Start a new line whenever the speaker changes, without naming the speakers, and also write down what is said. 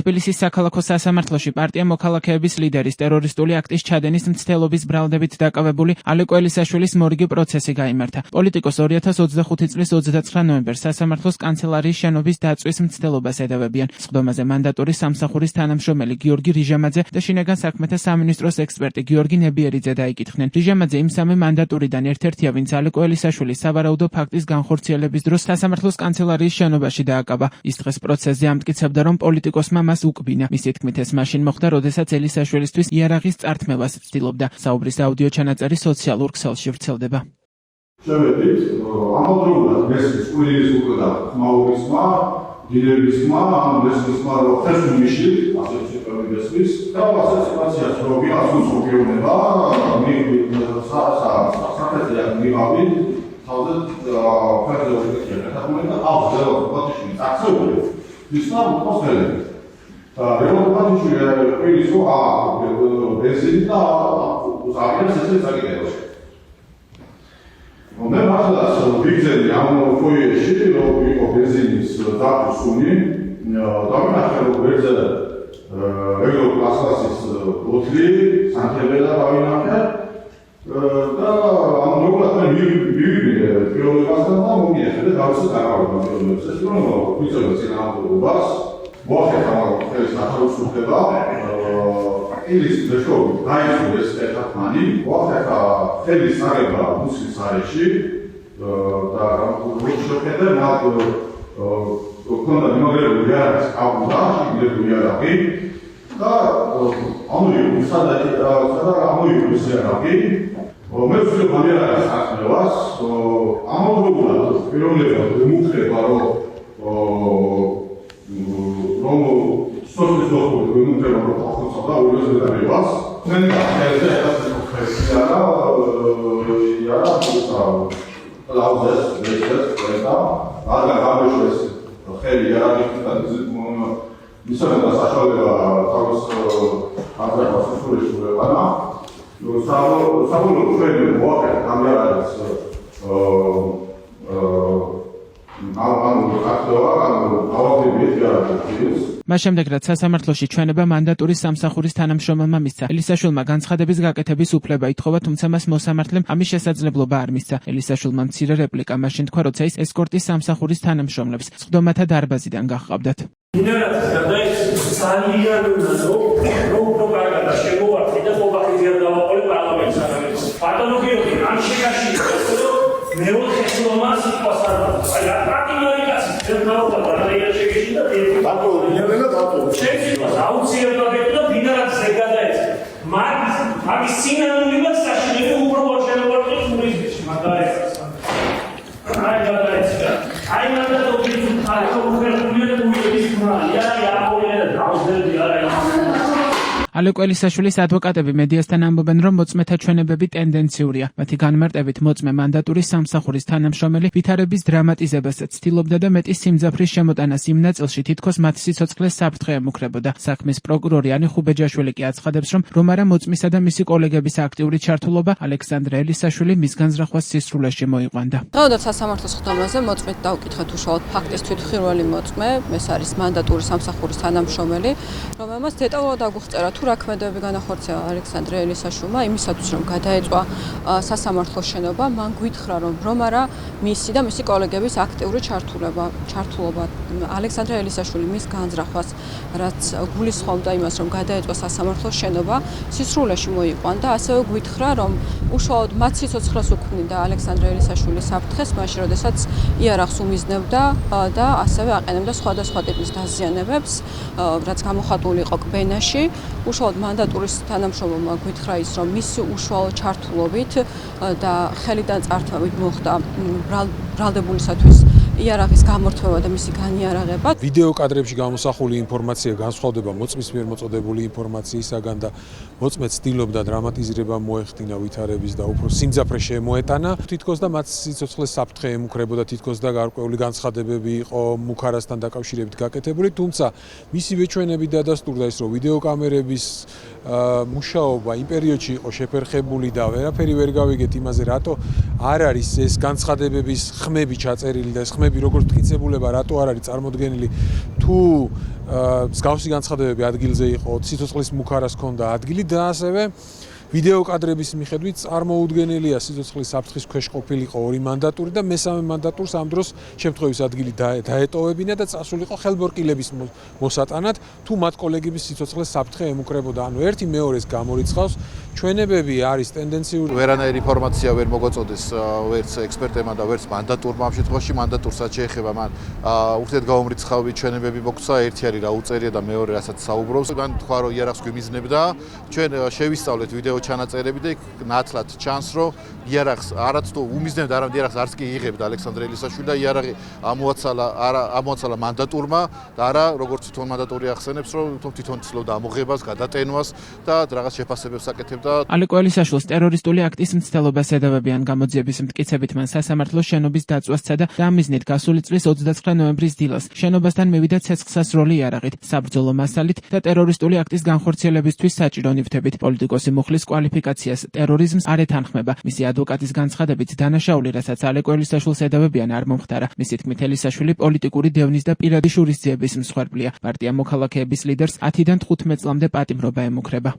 თბილისის საქალაქო სასამართლოში პარტია მოქალაქეების ლიდერის ტერორისტული აქტის ჩადენის მცდელობის ბრალდებით დაკავებული ალეკო ელისაშვილის მორიგი პროცესი გაიმართა. პოლიტიკოს 2025 წლის 29 ნოემბერს სასამართლოს კანცელარიის შენობის დაწვის მცდელობას ედავებიან. სხდომაზე მანდატური სამსახურის თანამშრომელი გიორგი რიჟამაძე და შინაგან საქმეთა სამინისტროს ექსპერტი გიორგი ნებიერიძე დაიკითხნენ. რიჟამაძე იმ სამი მანდატურიდან ერთ-ერთია, ვინც ალეკო ელისაშვილის სავარაუდო ფაქტის განხორციელების დროს სასამართლოს კანცელარიის შენობაში დააკავა. ის დღეს პროცესზე ამტკიცებდა, რომ პოლიტიკოსმა მას უკბინა. მისი თქმით, ეს მაშინ მოხდა, როდესაც ელისაშვილისთვის იარაღის წართმევას ცდილობდა. საუბრის აუდიო ჩანაწერი სოციალურ ქსელში ვრცელდება.
შევედით, ამავდროულად მესმის კვირის უკვე ხმაურისმა, დინებისმა, ამ მესმისმა ხესუმიში, ასე შეფერდი მესმის, და ასე სიტუაციას რობი ასულს უპირონება, საფეთია მიღავით, თავზე ფერზე უკეთია გათქმული და აქვს რელოთბათიშვილი წარსებული, ისნა მოსმელები. რელოთბათიშვილი კვირის ბენზინი და უზარიას ესე წაკიდებაში. მე მართლაც ვიგზელი ამ ფოიეში, რომ იყო ბენზინის დაკუსუნი, დავინახე, რომ ვერძე რეგულარულ ბოთლი, სანთები და დავინახე და ამ როგორ მე მივიბირე პირველებასთან და მომიახე და დავსე დაკავება პირველებს. ეს რომ ვიცოდი წინააღმდეგობას, მოახერხა ხელის ნახევარსუფლება, ილის მეშოვი დაიწყეს ეტაპმანი, მოახერხა ხელის საღება მუსლის არეში და როჩოქედა მათ ქონდა მიმაგრებული იარაღის კაბულა, შეგლებული იარაღი და ამოიღო ამოიღო იარაღი. მე ვცდილობ ამ იარაღის აღქმევას, ამავდროულად პიროვნება ვიმუქრება, რომ სოციალისტ დოქტორი ვიმუქრება, რომ ახალსა და უნივერსიტეტებს მე ნახე ეს პროფესია ლაუზეს და აღარ გამიშეს ხელი იარაღით და ისონება საშუალება თავის აზრებას სულისურებანა საბოლოო ჩვენი მოახერხა ამ იარაღის
მას შემდეგ, რაც სასამართლოში ჩვენება მანდატურის სამსახურის თანამშრომელმა მისცა, ელისაშვილმა განცხადების გაკეთების უფლება ითხოვა, თუმცა მას მოსამართლემ ამის შესაძლებლობა არ მისცა. ელისაშვილმა მცირე რეპლიკა მაშინ თქვა, როცა ის ესკორტის სამსახურის თანამშრომლებს სხდომათა დარბაზიდან გაჰყავდათ.
მინერატის გადაიქცეს ძალიან უფრო კარგად და შემოვარდი და მოგახიზია დავაყოლე პარლამენტს არამედ პათოლოგიური ამ შეკაშია მეოთხე სლომას იყოს არის. აი აპრაქტიკულიკაცი ძებნაობა პარალელია შეგეშინდა ერთი პათოლოგია და შეიძლება აუცილებლად და მინერატის გადაიქცეს. მაგის სინანიმებად საშინელი უფრო მოშენებოდი ტურიზმში მაგალითად. აი გადაიქცა. აი მანდატური ხალხი უხერხულია და უიღების მალია იარაღი და დაუძერდი არა.
ალეკო ელისაშვილის ადვოკატები მედიასთან ამბობენ, რომ მოწმეთა ჩვენებები ტენდენციურია. მათი განმარტებით მოწმე მანდატურის სამსახურის თანამშრომელი ვითარების დრამატიზებას ცდილობდა და მეტი სიმძაფრის შემოტანას იმ ნაწილში თითქოს მათ სიცოცხლეს საფრთხე ემუქრებოდა. საქმის პროკურორი ანი ხუბეჯაშვილი კი აცხადებს, რომ არა მოწმისა და მისი კოლეგების აქტიური ჩართულობა ალექსანდრე ელისაშვილი მის განზრახვას სისრულეში მოიყვანდა.
დღევანდელ სასამართლოს სხდომაზე მოწმეთ დავკითხეთ უშუალოდ ფაქტის თვითმხილველი მოწმე, ეს არის მანდატურის სამსახურის თანამშრომელი, რომელმაც დეტალურად აგვაღწერა თუ რა ქმედებები განახორციელა ალექსანდრე ელისაშვილმა იმისათვის, რომ გადაეწვა სასამართლოს შენობა, მან გვითხრა, რომ არა მისი და მისი კოლეგების აქტიური ჩართულობა ალექსანდრე ელისაშვილი მის განზრახვას, რაც გულისხმობდა იმას, რომ გადაეწვა სასამართლოს შენობა, სისრულეში მოიყვანდა, ასევე გვითხრა, რომ უშუალოდ მათ სიცოცხლეს უქმნიდა ალექსანდრე ელისაშვილის საფრთხეს, მაშინ როდესაც იარაღს უმიზნებდა და ასევე აყენებდა სხვადასხვა ტიპის დაზიანებებს, რაც გამოხატული იყო კბენაში. უშუალოდ მანდატურის თანამშრომელმა გვითხრა ის, რომ მისი უშუალო ჩართულობით და ხელიდან წართვებით მოხდა ბრალდებულისათვის იარაღის გამორთმევა და მისი განიარაღება.
ვიდეო კადრებში გამოსახული ინფორმაცია განსხვავდება მოწმის მიერ მოწოდებული ინფორმაციისაგან და მოწმე ცდილობდა დრამატიზირება მოეხდინა ვითარების და უფრო სიმძაფრე შემოეტანა. თითქოს და მათ სიცოცხლეს საფრთხე ემუქრებოდა, თითქოს და გარკვეული განცხადებები იყო მუქარასთან დაკავშირებით გაკეთებული, თუმცა მისივე ჩვენები დადასტურდა ის, რომ ვიდეო კამერების მუშაობა იმ პერიოდში იყო შეფერხებული და ვერაფერი ვერ გავიგეთ იმაზე, რატო არ არის ეს განცხადებების ხმები ჩაწერილი და ეს ხმები როგორც მტკიცებულება რატო არ არის წარმოდგენილი თუ მსგავსი განცხადებები ადგილზე იყო სიცოცხლის მუქარას ჰქონდა ადგილი და ასევე ვიდეო კადრების მიხედვით წარმოუდგენელია სიცოცხლის საფრთხის ქვეშ ყოფილიყო ორი მანდატური და მესამე მანდატურს ამ დროს შემთხვევის ადგილი დაეტოვებინა და წასულიყო ხელბორკილების მოსატანად თუ მათ კოლეგების სიცოცხლის საფრთხე ემუქრებოდა. ანუ ერთი მეორეს გამორიცხავს ჩვენებები არის ტენდენციური
ვერანაირი ინფორმაცია ვერ მოგაწოდეს ვერც ექსპერტებმა და ვერც მანდატურმა ამ შემთხვევაში მანდატურსაც შეეხება მან ურთიერთგაუმრიცხავი ჩვენებები მოგცა ერთი არის რა უწერია და მეორე რასაც საუბრობს მან თქვა რომ იარაღს გვიმიზნებდა ჩვენ შევისწავლეთ ვიდეო ჩანაწერები და იქ ნათლად ჩანს რომ იარაღს არაც თუ უმიზნებდა არამედ იარაღს არც კი იღებდა ალექსანდრე ელისაშვილი და იარაღი ამოაცალა მანდატურმა და არა როგორც თვითონ მანდატური ახსენებს რომ თვითონ ცდილობდა ამოღებას გადატენვას და რაღაც შეფასებებს აკეთებდა.
ალეკო ელისაშვილს ტერორისტული აქტის მცდელობას ედავებიან გამოძიების მტკიცებით მან სასამართლოს შენობის დაწვას სცადა და ამ მიზნით გასული წლის 29 ნოემბრის დილას შენობასთან მივიდა ცეცხლსასროლი იარაღით საბრძოლო მასალით და ტერორისტული აქტის განხორციელებისთვის საჭირო ნივთებით. პოლიტიკოსი მუხლის კვალიფიკაციას ტერორიზმს არ ეთანხმება. მისი ადვოკატის განცხადებით დანაშაული, რასაც ალეკო ელისაშვილს ედავებიან არ მომხდარა. მისი თქმით ელისაშვილი პოლიტიკური დევნის და პირადი შურისძიების მსხვერპლია. პარტია მოქალაქეების ლიდერს 10-დან 15 წლამდე პატიმრობა ემუქრება.